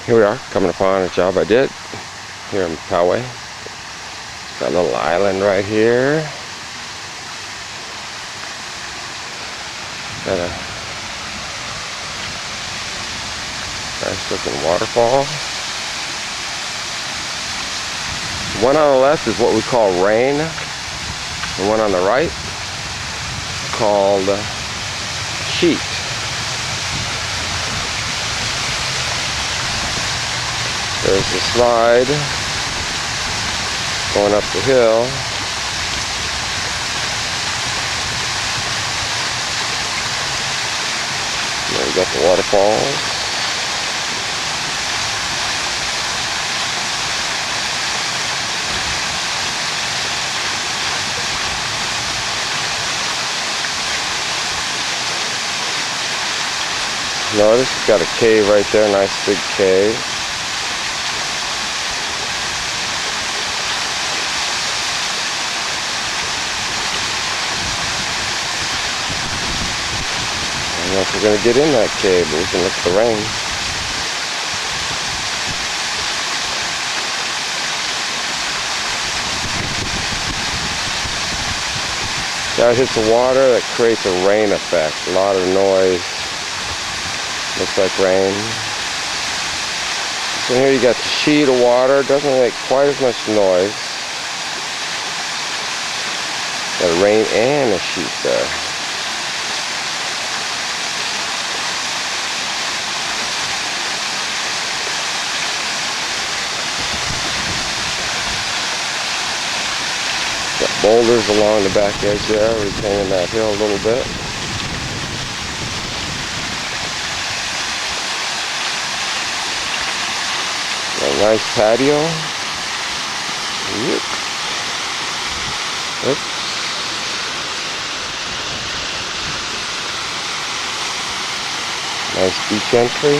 Here we are, coming upon a job I did here in Poway. Got a little island right here. Got a nice looking waterfall. The one on the left is what we call rain. The one on the right is called sheet. There's the slide going up the hill. There we got the waterfalls. Notice it's got a cave right there, nice big cave. I don't know if we're going to get in that cave, but we can look at the rain. Now it hits the water, that creates a rain effect, a lot of noise. Looks like rain. So here you got the sheet of water, doesn't make quite as much noise. Got a rain and a sheet there. Got boulders along the back edge there, retaining that hill a little bit. Got a nice patio. Yep. Oops. Nice beach entry.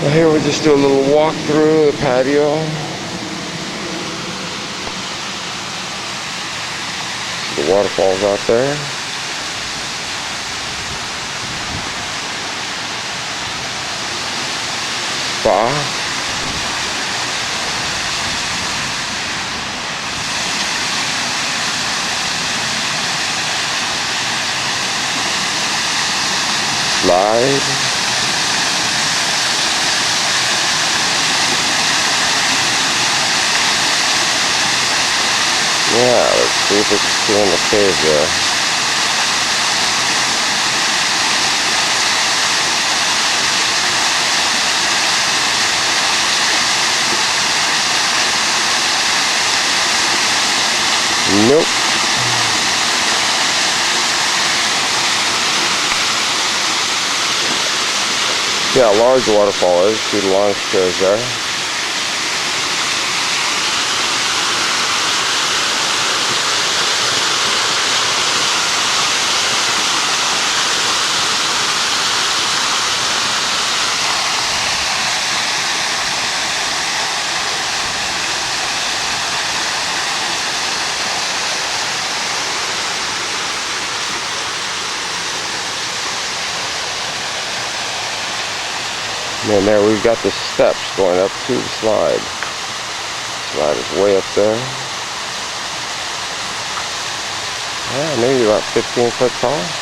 Now here we just do a little walk through the patio. See the waterfalls out there. Spa. Slide. Yeah, let's see if we can see in the cave there. Nope. See how large the waterfall is. See the long stairs there. And then there we've got the steps going up to the slide. Slide is way up there. Yeah, maybe about 15 foot tall.